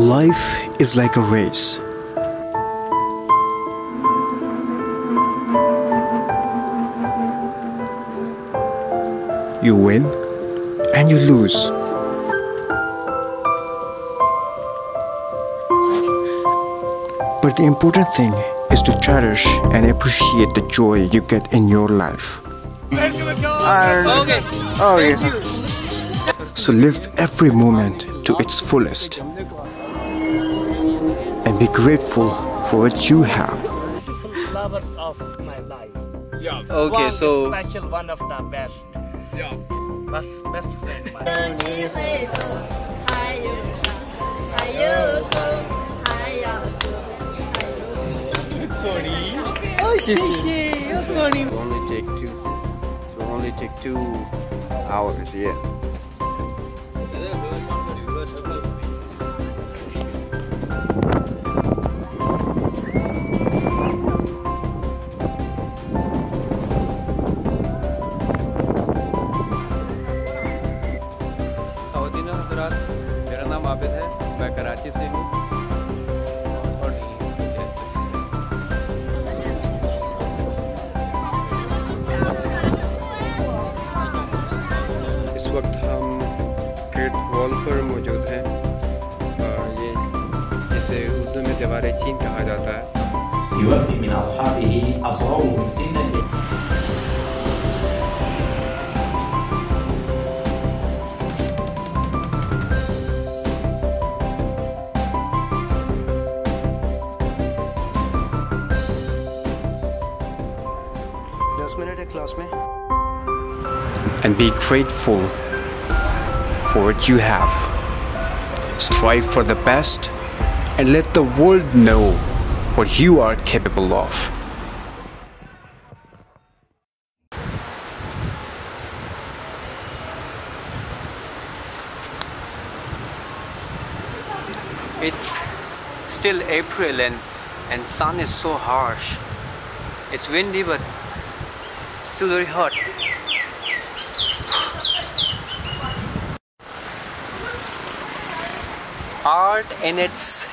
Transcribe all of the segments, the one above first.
Life is like a race. You win and you lose. But the important thing is to cherish and appreciate the joy you get in your life. Okay. Thank you. So live every moment to its fullest and be grateful for what you have. Lovers of my life. Yeah. Okay, so special, one of the best. yeah. Best friend. Only take 2 hours, yeah. खातिन हज़रात, मेरा नाम आबिद है, मैं कराची से हूँ और इस वक्त हम ग्रेट वॉल पर मौजूद हैं। ये जिसे उर्दू में दीवार चीन कहा जाता है। يوفي من أصحابه أصغرهم سنا. And be grateful for what you have. Strive for the best and let the world know what you are capable of. It's still April and sun is so harsh. It's windy but still very hot. Art in its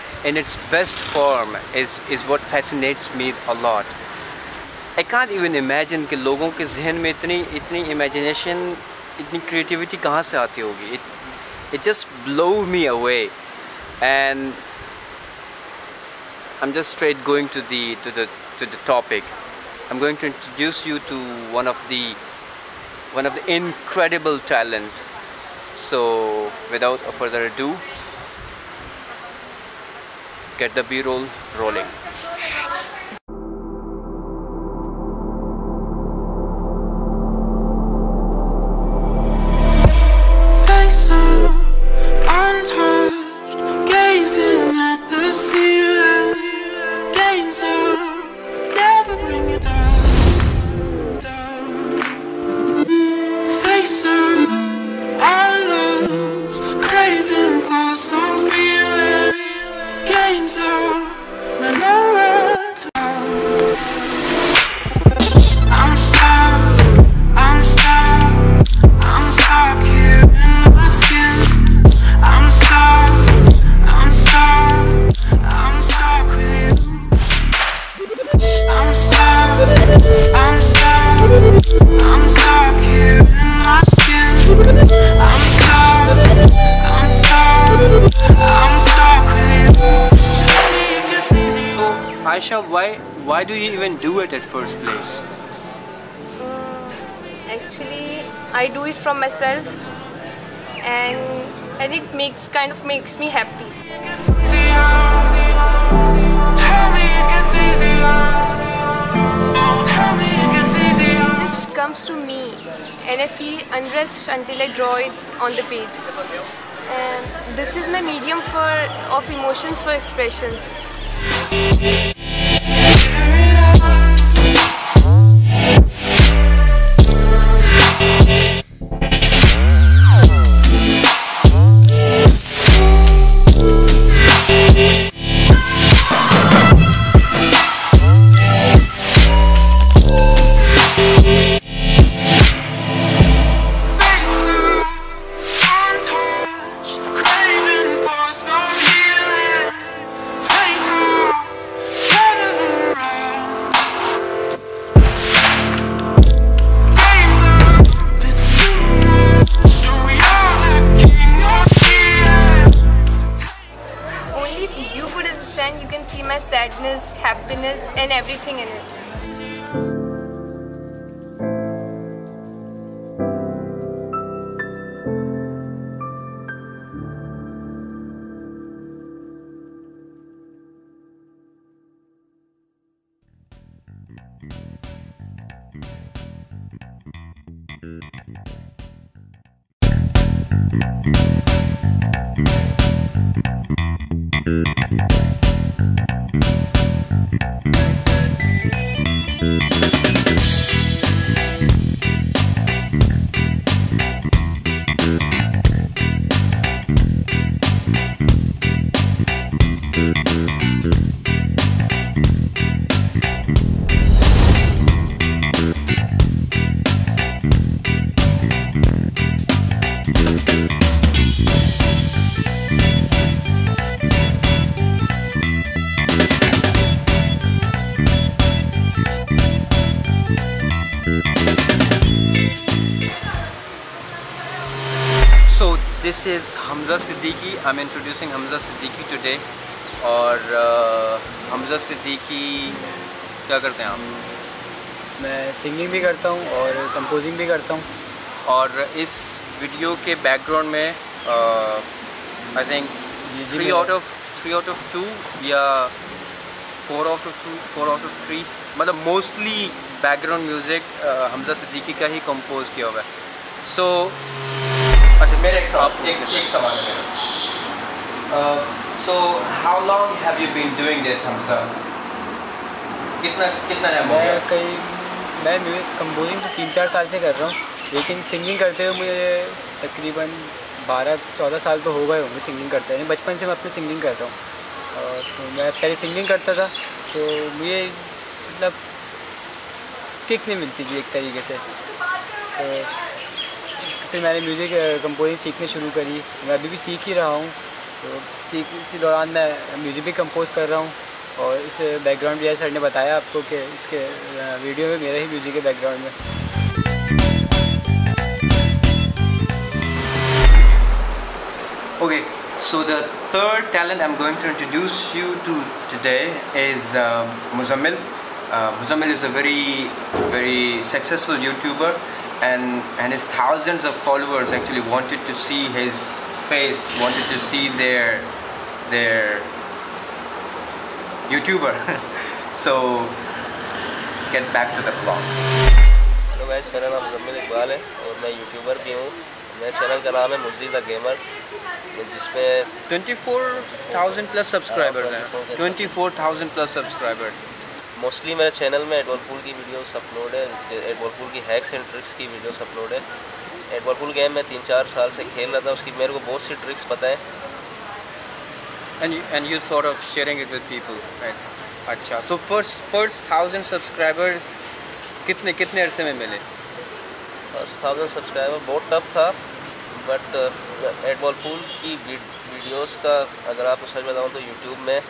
best form is what fascinates me a lot. I can't even imagine कि लोगों के ज़हन में इतनी imagination, इतनी creativity कहाँ से आती होगी. It just blows me away, and I'm just straight going to the topic. I'm going to introduce you to one of the incredible talent. So without further ado, get the B-roll rolling. Face up, untouched, gazing at the ceiling. Games up, never bring you down. Face up, our loves, craving for some feeling. Games up, and nowhere to go. I'm stuck here in my skin. I'm stuck with you. I'm stuck here in my skin. I'm stuck with you. Aisha, why do you even do it at first place? Actually, I do it from myself, and it kind of makes me happy. It just comes to me, and I feel undressed until I draw it on the page. And this is my medium of emotions for expressions. Craving for some healing. happiness and everything in it. So this is Hamza Siddiqui. I'm introducing Hamza Siddiqui today. और Hamza Siddiqui क्या करते हैं आप? मैं singing भी करता हूँ और कंपोजिंग भी करता हूँ। और इस वीडियो के बैकग्राउंड में आई थिंक 3 out of 2 या 4 out of 3 मतलब mostly background music Hamza Siddiqui का ही कंपोज किया हुआ है। सो अच्छा मेरे एक सवाल है। So how long have you been doing this Hamza? कितना टाइम हो गया? मैं म्यूजिक कंपोजिंग तो 3-4 साल से कर रहा हूँ, लेकिन सिंगिंग करते हुए मुझे तकरीबन 12-14 साल तो हो गए होंगे सिंगिंग करते हैं। बचपन से मैं अपनी सिंगिंग कर रहा हूँ। और तो मैं पहले सिंगिंग करता था तो मुझे मतलब किक नहीं मिलती थी एक तरीके से। तो फिर मैंने म्यूज़िक कंपोजिंग सीखनी शुरू करी। मैं अभी भी सीख ही रहा हूँ। तो इसी दौरान मैं म्यूज़िक भी कंपोज कर रहा हूँ। और इस बैकग्राउंड भी सर ने बताया आपको कि इसके वीडियो में मेरा ही म्यूज़िक है बैकग्राउंड में। Okay, so the third talent I'm going to introduce you to today is Muzammil. Muzammil is a very successful YouTuber, and his thousands of followers actually wanted to see his face, wanted to see their YouTuber. So get back to the vlog. Hello guys, मेरा नाम मुज़म्मिल इकबाल है और मैं YouTuber भी हूँ। मेरे channel का नाम है मुज़ी द गेमर, जिसमें 24,000 प्लस सब्सक्राइबर्स हैं। 24,000 प्लस सब्सक्राइबर्स। मोस्टली मेरे चैनल में एडवलपुल की वीडियोस अपलोड है, एडवलपुल की हैक्स एंड ट्रिक्स की वीडियोस अपलोड है। एडवलपुल गेम में 3-4 साल से खेल रहा था, उसकी मेरे को बहुत सी ट्रिक्स पता है। And you sort of sharing it with people, right? अच्छा, so first 1,000 सब्सक्राइबर्स कितने अरसे में मिले? फर्स्ट 1000 सब्सक्राइबर बहुत टफ था, बट एडवलपुल की वीडियोस का अगर आपको सच बताऊँ तो यूट्यूब में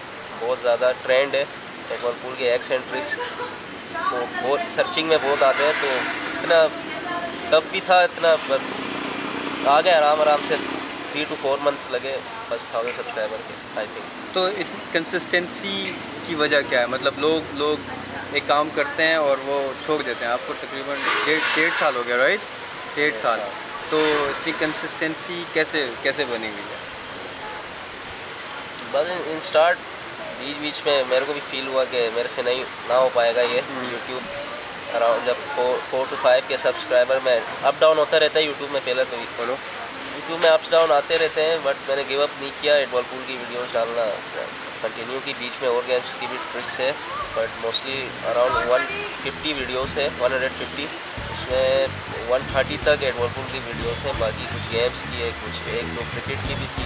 बहुत ज़्यादा ट्रेंड है। एडवलपुल के एक्स एंड ट्रिक्स तो बहुत सर्चिंग में बहुत आते हैं, तो इतना टफ भी था, इतना आ गया आराम से। 3 to 4 months लगे फर्स्ट 1000 सब्सक्राइबर के, आई थिंक। तो कंसिस्टेंसी की वजह क्या है? मतलब लोग एक काम करते हैं और वो छोड़ देते हैं। आपको तकरीबन 1.5 साल हो गया, राइट? 1.5 साल। तो इतनी कंसिस्टेंसी कैसे बनी हुई है? बस इन स्टार्ट बीच में मेरे को भी फील हुआ कि मेरे से ना हो पाएगा ये यूट्यूब। अराउंड जब 4 to 5 के सब्सक्राइबर में अप डाउन होता रहता है यूट्यूब में। पहले तो बोलो यूट्यूब में अप्स डाउन आते रहते हैं, बट मैंने गिव अप नहीं किया। एडवलपुल की वीडियोस डालना कंटिन्यू की, बीच में और गेम्स की भी ट्रिक्स है, बट मोस्टली अराउंड 150 वीडियोस है, 150। उसमें 130 तक एडवलपुल की वीडियोस हैं, बाकी कुछ गेम्स की है, कुछ 1-2 क्रिकेट की भी थी।